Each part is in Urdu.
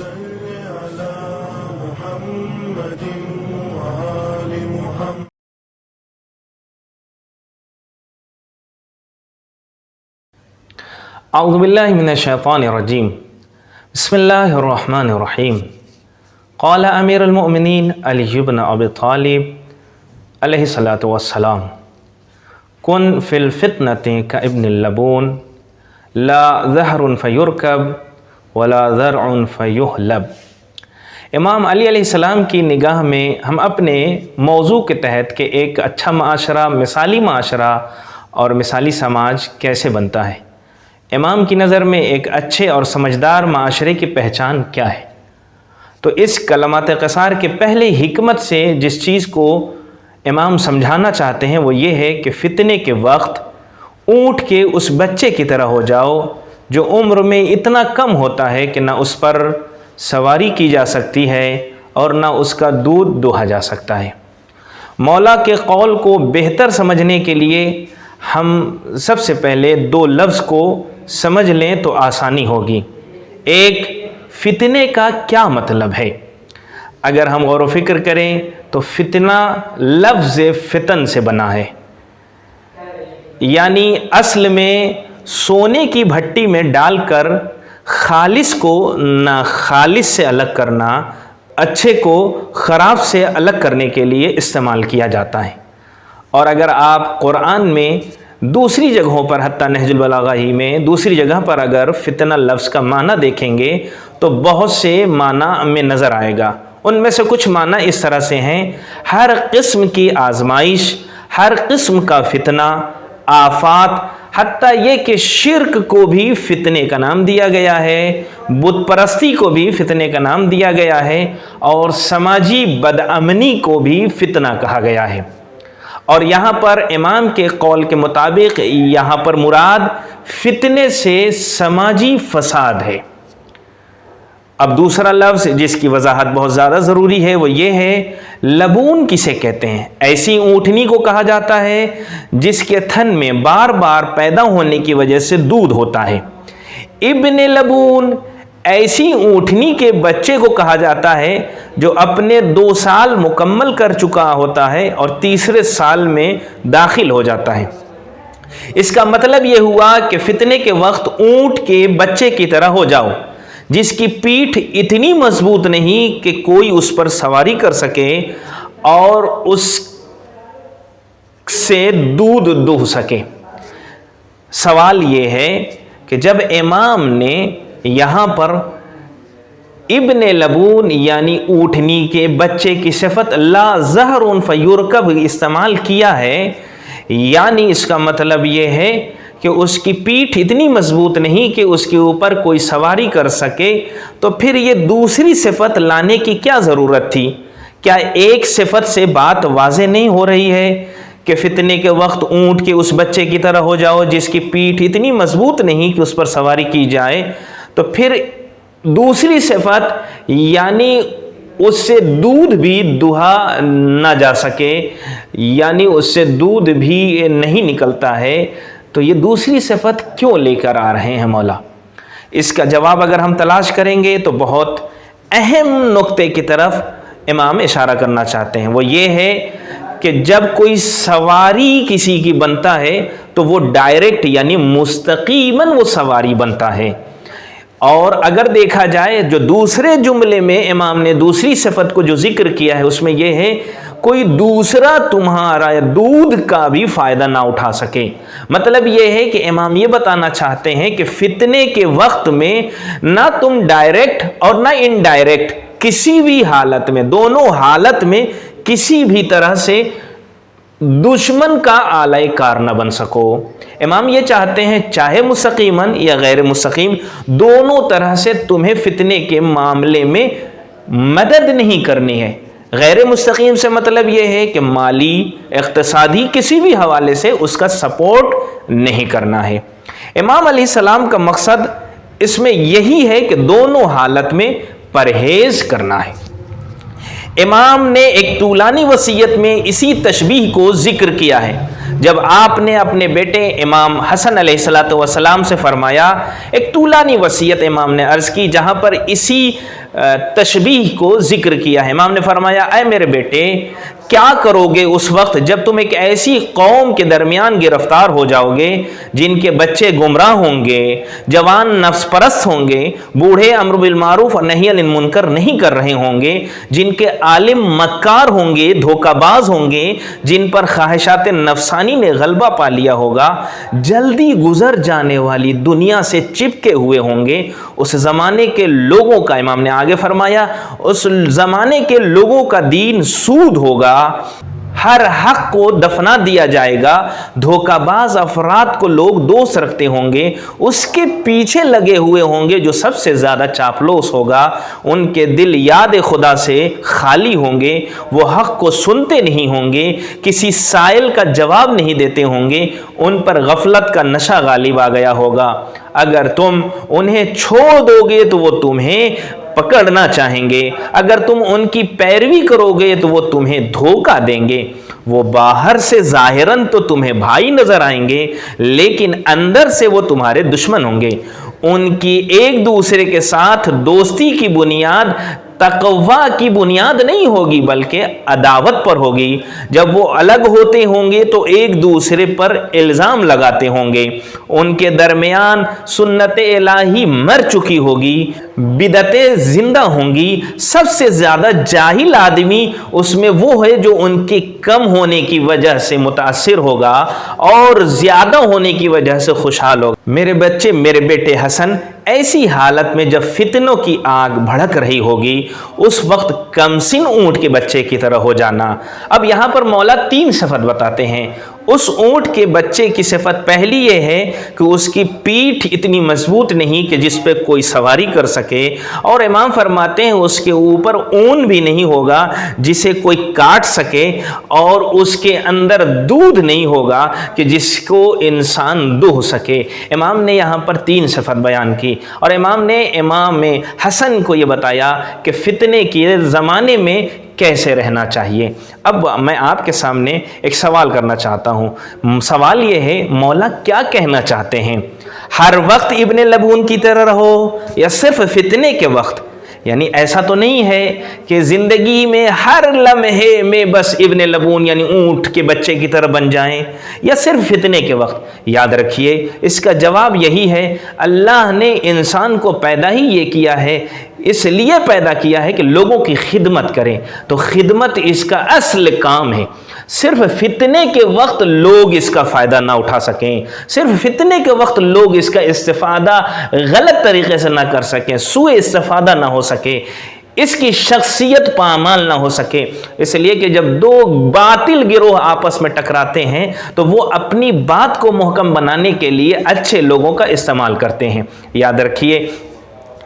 صل على محمد وآل محمد. اعوذ باللہ من الشیطان الرجیم. بسم اللہ الرحمن الرحیم. قال امیر المؤمنین علی بن ابی طالب علیہ الصلاۃ والسلام: کن فی الفتنۃ کابن اللبون لا ظہر فیرکب ولا ذرع فیحلب. امام علی علیہ السلام کی نگاہ میں ہم اپنے موضوع کے تحت کہ ایک اچھا معاشرہ، مثالی معاشرہ اور مثالی سماج کیسے بنتا ہے، امام کی نظر میں ایک اچھے اور سمجھدار معاشرے کی پہچان کیا ہے. تو اس کلمات قصار کے پہلے حکمت سے جس چیز کو امام سمجھانا چاہتے ہیں وہ یہ ہے کہ فتنے کے وقت اونٹ کے اس بچے کی طرح ہو جاؤ جو عمر میں اتنا کم ہوتا ہے کہ نہ اس پر سواری کی جا سکتی ہے اور نہ اس کا دودھ دوہا جا سکتا ہے. مولا کے قول کو بہتر سمجھنے کے لیے ہم سب سے پہلے دو لفظ کو سمجھ لیں تو آسانی ہوگی. ایک، فتنے کا کیا مطلب ہے. اگر ہم غور و فکر کریں تو فتنہ لفظ فتن سے بنا ہے، یعنی اصل میں سونے کی بھٹی میں ڈال کر خالص کو ناخالص سے الگ کرنا، اچھے کو خراب سے الگ کرنے کے لیے استعمال کیا جاتا ہے. اور اگر آپ قرآن میں دوسری جگہوں پر، حتیٰ نہج البلاغہ ہی میں دوسری جگہ پر اگر فتنہ لفظ کا معنی دیکھیں گے تو بہت سے معنی میں نظر آئے گا. ان میں سے کچھ معنی اس طرح سے ہیں: ہر قسم کی آزمائش، ہر قسم کا فتنہ، آفات، حتیٰ یہ کہ شرک کو بھی فتنے کا نام دیا گیا ہے، بت پرستی کو بھی فتنے کا نام دیا گیا ہے، اور سماجی بدامنی کو بھی فتنہ کہا گیا ہے. اور یہاں پر امام کے قول کے مطابق یہاں پر مراد فتنے سے سماجی فساد ہے. اب دوسرا لفظ جس کی وضاحت بہت زیادہ ضروری ہے وہ یہ ہے: لبون کسے کہتے ہیں؟ ایسی اونٹنی کو کہا جاتا ہے جس کے تھن میں بار بار پیدا ہونے کی وجہ سے دودھ ہوتا ہے. ابن لبون ایسی اونٹنی کے بچے کو کہا جاتا ہے جو اپنے 2 سال مکمل کر چکا ہوتا ہے اور تیسرے سال میں داخل ہو جاتا ہے. اس کا مطلب یہ ہوا کہ فتنے کے وقت اونٹ کے بچے کی طرح ہو جاؤ جس کی پیٹھ اتنی مضبوط نہیں کہ کوئی اس پر سواری کر سکے اور اس سے دودھ دوہ سکے. سوال یہ ہے کہ جب امام نے یہاں پر ابن لبون یعنی اونٹنی کے بچے کی صفت لا ظہر فیرکب استعمال کیا ہے، یعنی اس کا مطلب یہ ہے کہ اس کی پیٹھ اتنی مضبوط نہیں کہ اس کے اوپر کوئی سواری کر سکے، تو پھر یہ دوسری صفت لانے کی کیا ضرورت تھی؟ کیا ایک صفت سے بات واضح نہیں ہو رہی ہے کہ فتنے کے وقت اونٹ کے اس بچے کی طرح ہو جاؤ جس کی پیٹھ اتنی مضبوط نہیں کہ اس پر سواری کی جائے؟ تو پھر دوسری صفت یعنی اس سے دودھ بھی دوہا نہ جا سکے، یعنی اس سے دودھ بھی نہیں نکلتا ہے، تو یہ دوسری صفت کیوں لے کر آ رہے ہیں مولا؟ اس کا جواب اگر ہم تلاش کریں گے تو بہت اہم نقطے کی طرف امام اشارہ کرنا چاہتے ہیں. وہ یہ ہے کہ جب کوئی سواری کسی کی بنتا ہے تو وہ ڈائریکٹ یعنی مستقیماً وہ سواری بنتا ہے. اور اگر دیکھا جائے جو دوسرے جملے میں امام نے دوسری صفت کو جو ذکر کیا ہے اس میں یہ ہے کوئی دوسرا تمہارا دودھ کا بھی فائدہ نہ اٹھا سکے. مطلب یہ ہے کہ امام یہ بتانا چاہتے ہیں کہ فتنے کے وقت میں نہ تم ڈائریکٹ اور نہ انڈائریکٹ کسی بھی حالت میں، دونوں حالت میں کسی بھی طرح سے دشمن کا آلائے کار نہ بن سکو. امام یہ چاہتے ہیں چاہے مستقیماً یا غیر مستقیم دونوں طرح سے تمہیں فتنے کے معاملے میں مدد نہیں کرنی ہے. غیر مستقیم سے مطلب یہ ہے کہ مالی، اقتصادی کسی بھی حوالے سے اس کا سپورٹ نہیں کرنا ہے. امام علیہ السلام کا مقصد اس میں یہی ہے کہ دونوں حالت میں پرہیز کرنا ہے. امام نے ایک طولانی وصیت میں اسی تشبیہ کو ذکر کیا ہے. جب آپ نے اپنے بیٹے امام حسن علیہ الصلوۃ والسلام سے فرمایا، ایک طولانی وصیت امام نے عرض کی جہاں پر اسی تشبیہ کو ذکر کیا ہے۔ امام نے فرمایا، اے میرے بیٹے، کیا کرو گے اس وقت جب تم ایک ایسی قوم کے درمیان گرفتار ہو جاؤ گے جن کے بچے گمراہ ہوں گے، جوان نفس پرست ہوں گے، بوڑھے امر بالمعروف اور نہی عن المنکر نہیں کر رہے ہوں گے، جن کے عالم مکار ہوں گے، دھوکہ باز ہوں گے، جن پر خواہشات نفسانی نے غلبہ پا لیا ہوگا، جلدی گزر جانے والی دنیا سے چپکے ہوئے ہوں گے۔ اس زمانے کے لوگوں کا، امام نے آگے فرمایا، اس زمانے کے لوگوں کا دین سود ہوگا، ہر حق کو دفنا دیا جائے گا، دھوکہ باز افراد کو لوگ دوست رکھتے ہوں گے، اس کے پیچھے لگے ہوئے ہوں گے جو سب سے زیادہ چاپلوس ہوگا، ان کے دل یاد خدا سے خالی ہوں گے، وہ حق کو سنتے نہیں ہوں گے، کسی سائل کا جواب نہیں دیتے ہوں گے، ان پر غفلت کا نشہ غالب آ گیا ہوگا۔ اگر تم انہیں چھوڑ دو گے تو وہ تمہیں پکڑنا چاہیں گے، اگر تم ان کی پیروی کرو گے تو وہ تمہیں دھوکہ دیں گے۔ وہ باہر سے ظاہراً تو تمہیں بھائی نظر آئیں گے، لیکن اندر سے وہ تمہارے دشمن ہوں گے۔ ان کی ایک دوسرے کے ساتھ دوستی کی بنیاد تقوی کی بنیاد نہیں ہوگی بلکہ عداوت پر ہوگی۔ جب وہ الگ ہوتے ہوں گے تو ایک دوسرے پر الزام لگاتے ہوں گے۔ ان کے درمیان سنت الہی مر چکی ہوگی، بدعتیں زندہ ہوں گی۔ سب سے زیادہ جاہل آدمی اس میں وہ ہے جو ان کے کم ہونے کی وجہ سے متاثر ہوگا اور زیادہ ہونے کی وجہ سے خوشحال ہوگا۔ میرے بچے، میرے بیٹے حسن، ایسی حالت میں جب فتنوں کی آگ بھڑک رہی ہوگی اس وقت کمسن اونٹ کے بچے کی طرح ہو جانا۔ اب یہاں پر مولا 3 صفت بتاتے ہیں۔ اس اونٹ کے بچے کی صفت پہلی یہ ہے کہ اس کی پیٹھ اتنی مضبوط نہیں کہ جس پہ کوئی سواری کر سکے، اور امام فرماتے ہیں اس کے اوپر اون بھی نہیں ہوگا جسے کوئی کاٹ سکے، اور اس کے اندر دودھ نہیں ہوگا کہ جس کو انسان دوہ سکے۔ امام نے یہاں پر 3 صفت بیان کی، اور امام نے امام حسن کو یہ بتایا کہ فتنے کے زمانے میں کیسے رہنا چاہیے۔ اب میں آپ کے سامنے ایک سوال کرنا چاہتا ہوں۔ سوال یہ ہے، مولا کیا کہنا چاہتے ہیں؟ ہر وقت ابن لبون کی طرح رہو یا صرف فتنے کے وقت؟ یعنی ایسا تو نہیں ہے کہ زندگی میں ہر لمحے میں بس ابن لبون یعنی اونٹ کے بچے کی طرح بن جائیں، یا صرف فتنے کے وقت؟ یاد رکھیے اس کا جواب یہی ہے، اللہ نے انسان کو پیدا ہی یہ کیا ہے، اس لیے پیدا کیا ہے کہ لوگوں کی خدمت کریں، تو خدمت اس کا اصل کام ہے۔ صرف فتنے کے وقت لوگ اس کا فائدہ نہ اٹھا سکیں، صرف فتنے کے وقت لوگ اس کا استفادہ غلط طریقے سے نہ کر سکیں، سوء استفادہ نہ ہو سکے، اس کی شخصیت پامال نہ ہو سکے، اس لیے کہ جب 2 باطل گروہ آپس میں ٹکراتے ہیں تو وہ اپنی بات کو محکم بنانے کے لیے اچھے لوگوں کا استعمال کرتے ہیں۔ یاد رکھیے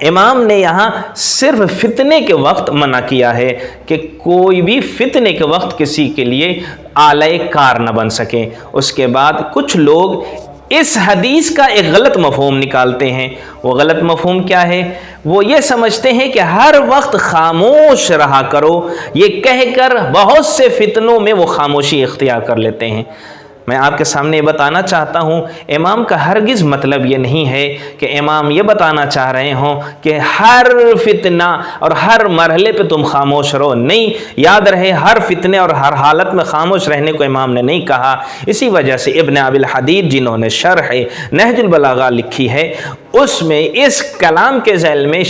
امام نے یہاں صرف فتنے کے وقت منع کیا ہے کہ کوئی بھی فتنے کے وقت کسی کے لیے آلۂ کار نہ بن سکے۔ اس کے بعد کچھ لوگ اس حدیث کا ایک غلط مفہوم نکالتے ہیں۔ وہ غلط مفہوم کیا ہے؟ وہ یہ سمجھتے ہیں کہ ہر وقت خاموش رہا کرو، یہ کہہ کر بہت سے فتنوں میں وہ خاموشی اختیار کر لیتے ہیں۔ میں آپ کے سامنے یہ بتانا چاہتا ہوں، امام کا ہرگز مطلب یہ نہیں ہے کہ امام یہ بتانا چاہ رہے ہوں کہ ہر فتنہ اور ہر مرحلے پہ تم خاموش رہو، نہیں، یاد رہے ہر فتنے اور ہر حالت میں خاموش رہنے کو امام نے نہیں کہا۔ اسی وجہ سے ابن ابی الحدید جنہوں نے شرح نہج البلاغہ لکھی ہے، اس میں اس کلام کے ذیل میں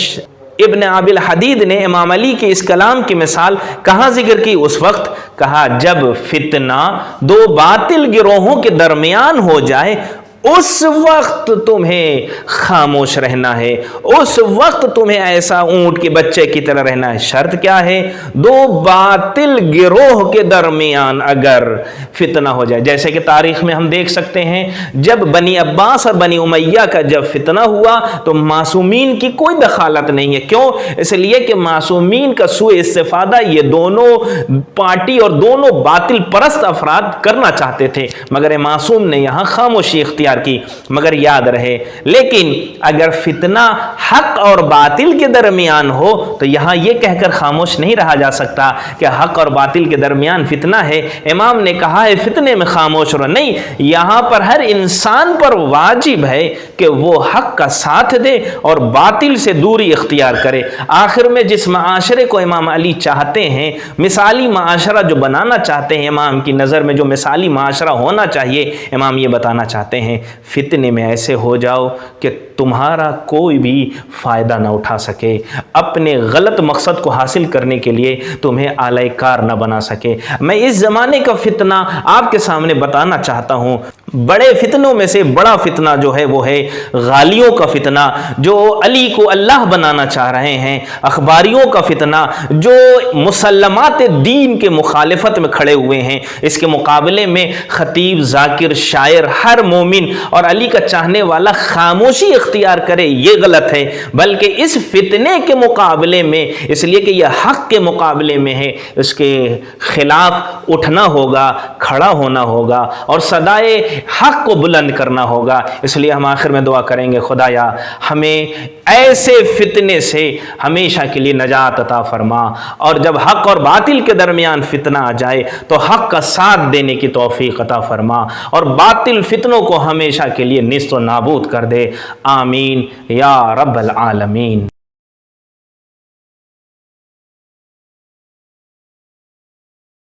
ابن ابی الحدید نے امام علی کے اس کلام کی مثال کہاں ذکر کی؟ اس وقت کہا جب فتنہ 2 باطل گروہوں کے درمیان ہو جائے اس وقت تمہیں خاموش رہنا ہے، اس وقت تمہیں ایسا اونٹ کے بچے کی طرح رہنا ہے۔ شرط کیا ہے؟ 2 باطل گروہ کے درمیان اگر فتنہ ہو جائے، جیسے کہ تاریخ میں ہم دیکھ سکتے ہیں جب بنی عباس اور بنی امیہ کا جب فتنہ ہوا تو معصومین کی کوئی دخالت نہیں ہے۔ کیوں؟ اس لیے کہ معصومین کا سوء استفادہ یہ دونوں پارٹی اور دونوں باطل پرست افراد کرنا چاہتے تھے، مگر معصوم نے یہاں خاموشی اختیار اختیار کی، مگر یاد رہے لیکن اگر فتنہ حق اور باطل کے درمیان ہو تو یہاں یہ کہہ کر خاموش نہیں رہا جا سکتا کہ حق اور باطل کے درمیان فتنہ ہے، امام نے کہا ہے فتنے میں خاموش رہو، نہیں، یہاں پر ہر انسان پر واجب ہے کہ وہ حق کا ساتھ دے اور باطل سے دوری اختیار کرے۔ آخر میں جس معاشرے کو امام علی چاہتے ہیں، مثالی معاشرہ جو بنانا چاہتے ہیں، امام کی نظر میں جو مثالی معاشرہ ہونا چاہیے، امام یہ بتانا چاہتے ہیں فتنے میں ایسے ہو جاؤ کہ تمہارا کوئی بھی فائدہ نہ اٹھا سکے، اپنے غلط مقصد کو حاصل کرنے کے لیے تمہیں آلۂ کار نہ بنا سکے۔ میں اس زمانے کا فتنہ آپ کے سامنے بتانا چاہتا ہوں۔ بڑے فتنوں میں سے بڑا فتنہ جو ہے وہ ہے غالیوں کا فتنہ، جو علی کو اللہ بنانا چاہ رہے ہیں، اخباریوں کا فتنہ جو مسلمات دین کے مخالفت میں کھڑے ہوئے ہیں۔ اس کے مقابلے میں خطیب، ذاکر، شاعر، ہر مومن اور علی کا چاہنے والا خاموشی اختیار کرے، یہ غلط ہے، بلکہ اس فتنے کے مقابلے میں، اس لیے کہ یہ حق کے مقابلے میں ہے، اس کے خلاف اٹھنا ہوگا، کھڑا ہونا ہوگا اور صدائے حق کو بلند کرنا ہوگا۔ اس لیے ہم آخر میں دعا کریں گے، خدایا ہمیں ایسے فتنے سے ہمیشہ کے لیے نجات عطا فرما، اور جب حق اور باطل کے درمیان فتنہ آ جائے تو حق کا ساتھ دینے کی توفیق عطا فرما اور باطل فتنوں کو ہمیشہ کے لیے نیست و نابود کر دے۔ آمین یا رب العالمین۔